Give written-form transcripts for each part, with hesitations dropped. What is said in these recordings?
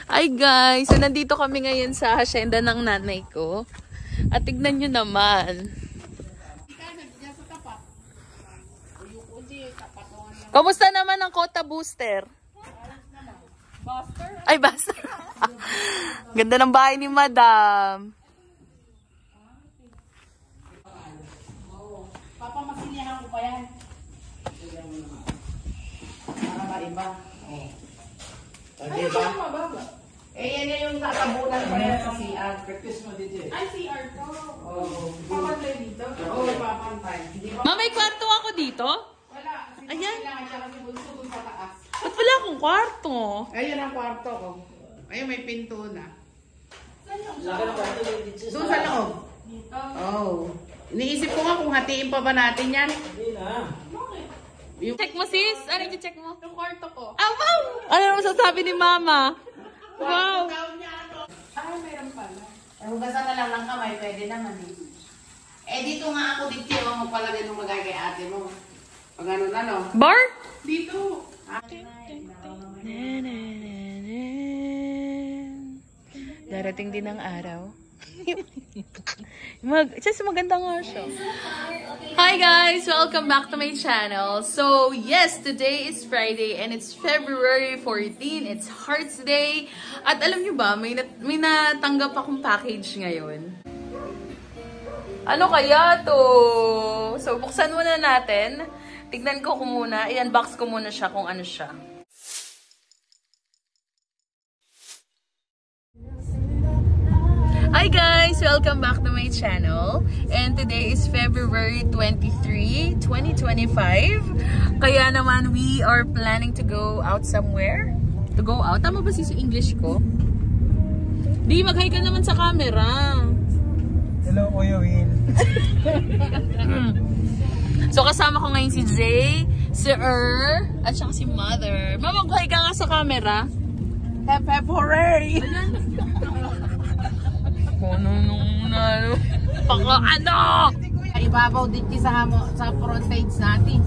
Hi guys! So nandito kami ngayon sa hacienda ng nanay ko. At tignan nyo naman. Kamusta naman ang Kota Booster? Buster? Ay, Buster. Ganda ng bahay ni Madam. Papamasilihan ko pa yan. Para maiba. Ay, mababa. Eh, yan yung tatabunan pa yan sa CR. Ay, CR ko. Oo. Papantay dito? Oo, papantay. Ma, may kwarto ako dito? Wala. Ayan. Kailangan siya kasi bunso dun sa taas. Ba't wala akong kwarto? Ayun ang kwarto ko. Ayun, may pinto na. Doon sa loob. Dito? Oo. Iniisip ko nga kung hatiin pa ba natin yan. Hindi na. Check mo sis? Ano yung check mo? Yung kwarto ko. Ah, wow! Ano naman sasabi ni Mama? Wow! Ay, mayroon pala. Eh, hugasan na lang ng kamay, pwede naman eh. Eh, dito nga ako dito, magpalagay ng magay kay ate mo. Pag ano na, no? Bar? Dito. Darating din ang araw. Just maganda nga siya. Hi guys! Welcome back to my channel. So, yes, today is Friday and it's February 14. It's Hearts Day. At alam nyo ba, may natanggap akong package ngayon. Ano kaya to? So, buksan muna natin. Tignan ko muna. I-unbox ko muna siya kung ano siya. Hi guys! Welcome back to my channel. And today is February 23, 2025. Kaya naman we are planning to go out somewhere. To go out? Tama ba si English ko? Di, mag-hi ka naman sa camera. Hello, Kuya Will. So kasama ko ngayon si Zay, si at saka si Mother. Mama, mag-hi ka nga sa camera. Happy hooray! Ibabaw din sa front page natin.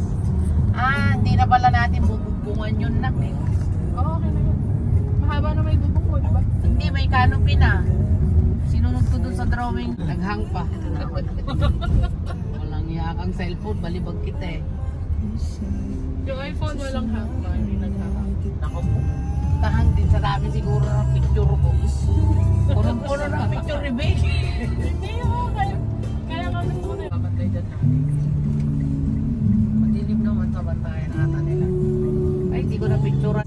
Ah, hindi na pala natin bubungan yun na. Oo, okay na yun. Mahaba na may bubong mo, diba? Hindi, may canopy na. Sinunod ko dun sa drawing. Naghang pa. Walang yakang cellphone, balibag kita eh. Yung iPhone walang hang pa, hindi naghang. Ako po. Tahan din sa dami siguro ng picture ko. Punong-puno ng picture ni Bay. Hindi ako kaya kami muna. Babantay dyan natin. Madilim naman sa bantayan ata nila. Ay, hindi ko na picture.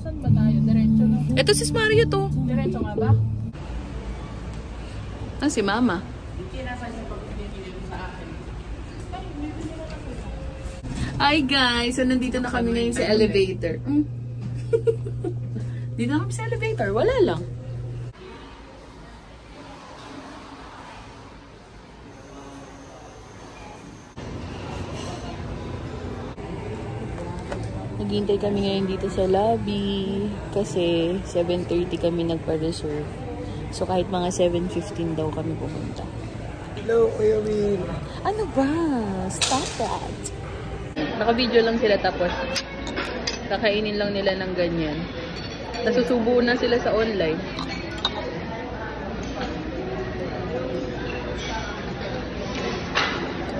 Saan ba tayo? Diretso na. Ito si Mario to. Diretso nga ba? Ah, si Mama. Hindi nasa siya pag-pinipili sa akin. Hi guys! So nandito na kami ngayon sa elevator. Dito na kami sa elevator. Wala lang. Naghihintay kami ngayon dito sa lobby kasi 7:30 kami nagpa-reserve. So kahit mga 7:15 daw kami pumunta. Hello, Kuya Will. Ano ba? Stop that! Naka-video lang sila tapos kakainin lang nila ng ganyan. Nasusubo na sila sa online.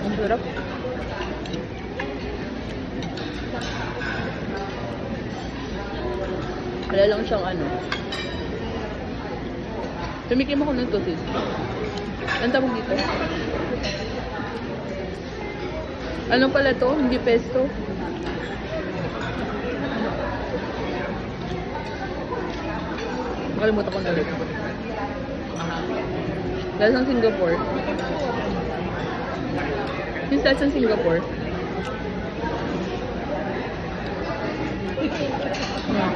Ang sarap. Wala lang siyang ano. Tumikim ako ng tosis. Ang tawag dito? Ano pala to? Hindi pesto? Nakalimutan ko na ulit. Dahil sa Singapore. Yung dahil sa Singapore. Yeah.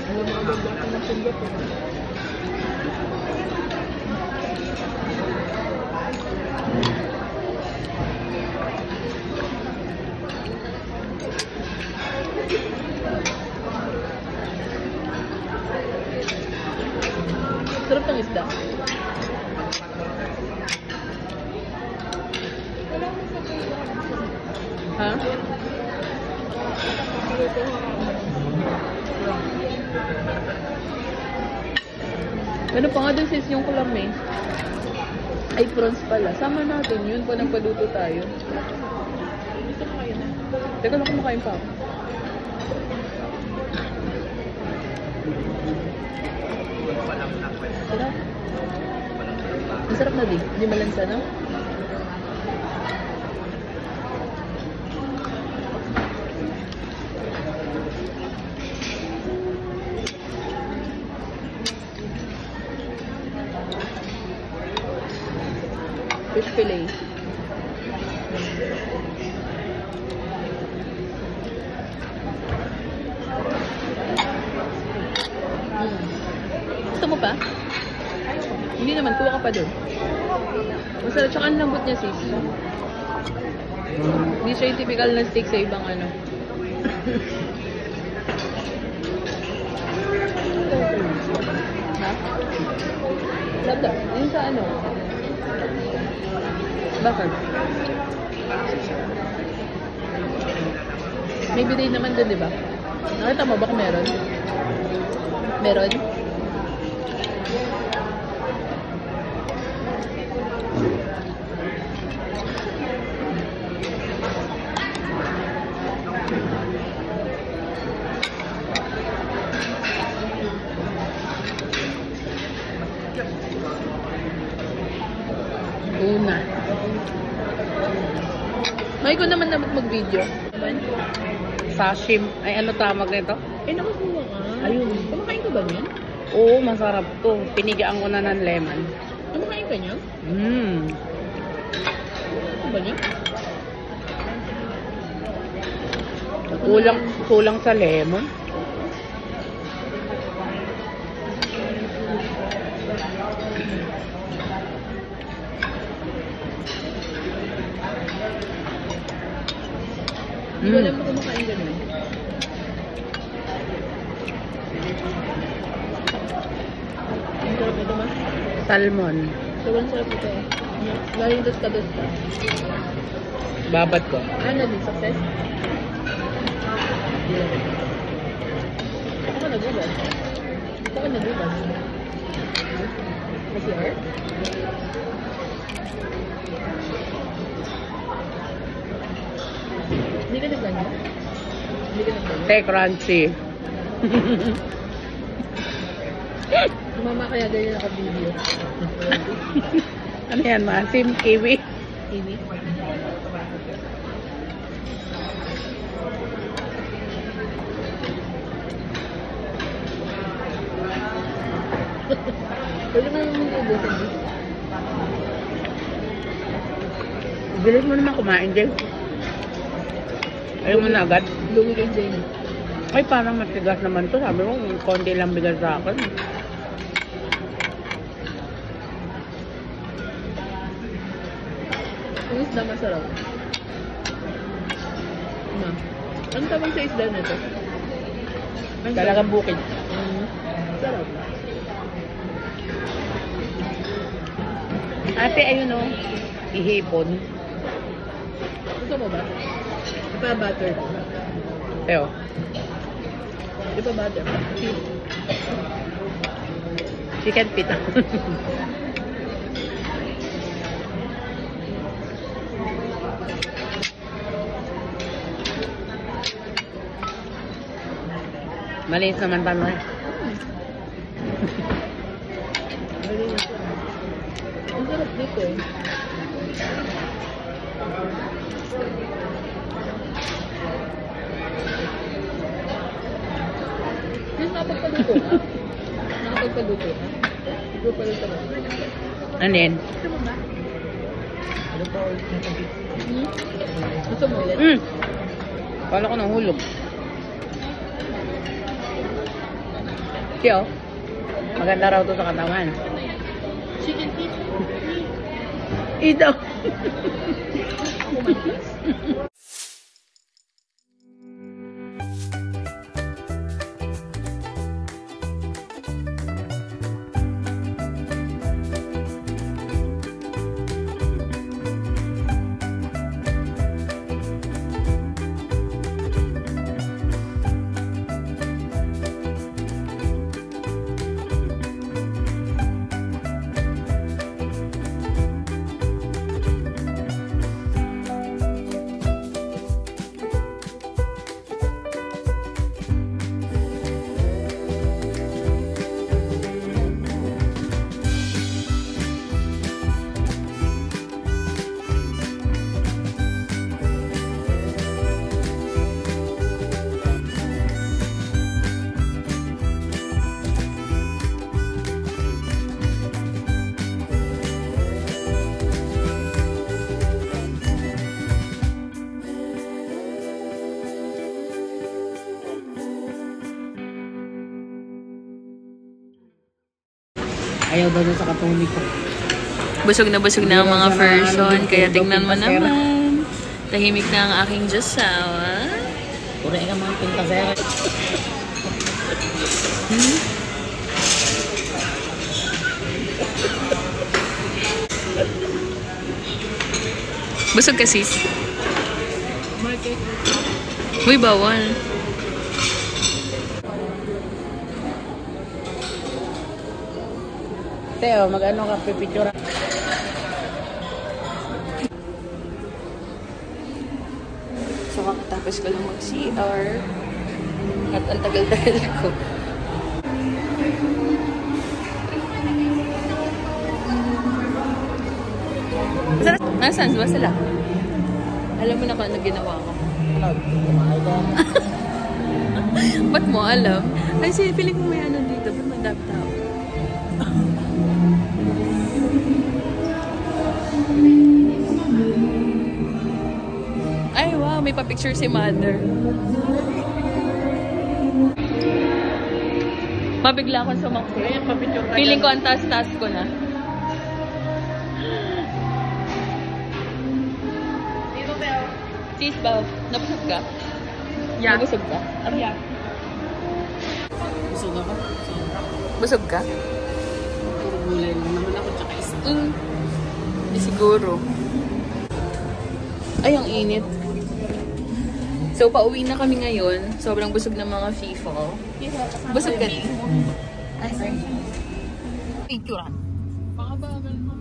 Ano mga gagawin ng Singapore? Sarap ng isda. Ha? Ano pa nga dun sis yung kulame? Ay, prawns pala. Sama natin yun pa nagpaluto tayo. Gusto ko kayo na. Teka lang, kumakain pa ako. Sarap. Ang sarap na di. Hindi malansa na. Fish fillet. Gusto mo pa? Hindi naman, kuha ka pa doon. Masarap, tsaka ang lambot niya sis. Hindi siya yung typical na steak sa ibang ano. Ha? Lada, yun sa ano? Bakit? May biday naman doon, di ba? Nakita mo, baka meron? Meron? Una. May ko naman mag-video. Sashim. Ay, ano tawag nito? Nakakuha ka. Ayun. Kumakain ka ba niyan? Oo, masarap to. Pinigaan ko na ng lemon. Kumakain ka niyan? Ano ba niya? Kulang sa lemon. Hindi ko alam na kumakain ka niyan. Ang sarap ito ma? Salmon. Sobrang sarap ito. Lalo yung dosta-dosta. Babat ko. Ano din, success? Ako ka nagugas. Ako ka nagugas. Mag-CR? Hindi ka nagganyan? Hindi ka nagganyan? Tay crunchy. Mama kaya ganyan naka-video. Ano yan, maasim? Kiwi? Kiwi? Pwede mo naman i-ubusin mo. Bilis mo naman kumain, Jay. Ayaw mo na agad. Lumi kay Jenny. Ay, parang matigas naman to. Sabi mo, konti lang bigas sa akin. Yung isda masarap. Ma. Ano tawag sa isda na ito? Talagang bukid. Sarap. Ate, ayun o. Ihipon. Gusto mo ba? Ipa-butter. Teo. Ipa-butter. Chicken pita. Maliit naman pa mo. Ang sarap dito eh. Yung nakapagpaluto ka? Nakapagpaluto ka? Ipapaluto ka? Ano yan? Gusto mo ba? Gusto mo ulit? Kala ko nahulog. Tiyo, maganda raw to sa katawan. Chicken feet? Ito. Ayaw daw sa katulik ko. Busog na ang mga version, kaya tingnan mo naman. Tahimik na ang aking Diyosawa. Pura ka mga pintasera. Busog ka, sis. Uy, bawal. Teo, mag-ano ka, pipicture. So, kakatapos ko lang mag-CR. At ang tagal-tagal ko. Nasaan ba sila? Alam mo na kung ano ginawa ko. Ba't mo alam? Kasi feeling ko may ano dito. Ba't madami tao? Ay, wow. May pa-picture si mother. Mabigla akong sumakti. Feeling ko ang taas-taas ko na. Sis, ba? Nabusog ka? Yeah. Nabusog ka? Yeah. Busog ako? Busog ka? Puro gulay lang naman ako, tsaka isa. Di siguro. Ay, ang init. So, pauwi na kami ngayon. Sobrang busog ng mga FIFO. Busog ka din? Ay, sorry. Picture. Pakabagal mo.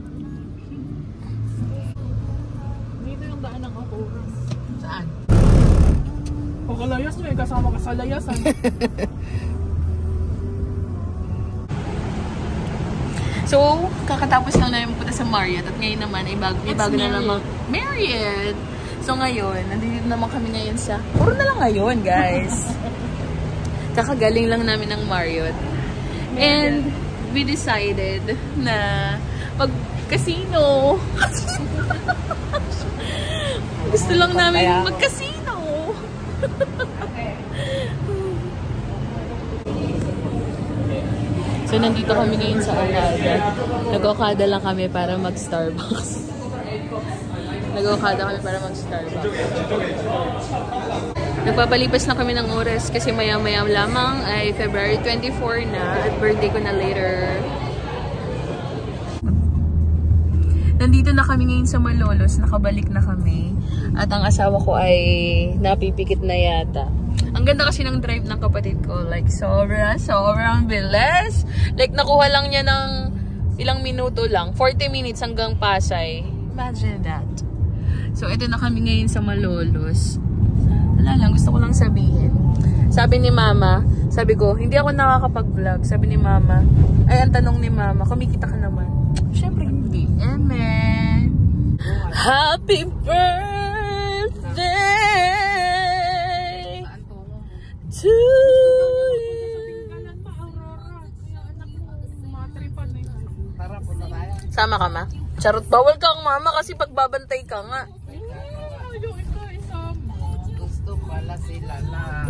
Dito yung daan ng ako. Saan? Pagkalayas mo eh, kasama ka sa layasan. So, kakatapos lang namin punta sa Marriott at ngayon naman ay bago na namang Marriott. So ngayon, nandito naman kami ngayon sa... Puro na lang ngayon, guys. Kakagaling lang namin ng Marriott. And we decided na mag-casino. Gusto lang namin mag-casino. So, nandito kami ngayon sa Okada. Nag-Okada lang kami para mag-Starbucks. Nag-Okada kami para mag-Starbucks. Nagpapalipas na kami ng oras kasi maya-maya lamang ay February 24 na at birthday ko na later. Nandito na kami ngayon sa Malolos. Nakabalik na kami. At ang asawa ko ay napipikit na yata. Ang ganda kasi ng drive ng kapatid ko. Like, sobrang bilis. Like, nakuha lang niya ng ilang minuto lang. 40 minutes hanggang Pasay. Imagine that. So, ito na kami ngayon sa Malolos. Wala lang, gusto ko lang sabihin. Sabi ni Mama, sabi ko, hindi ako nakakapag-vlog. Sabi ni Mama, ay, ang tanong ni Mama, kumikita ka naman. Siyempre, hindi. Amen. Happy birthday! To sama ka, Ma? Charot, bawal kang mama kasi pagbabantay ka nga. Gusto pala sila na.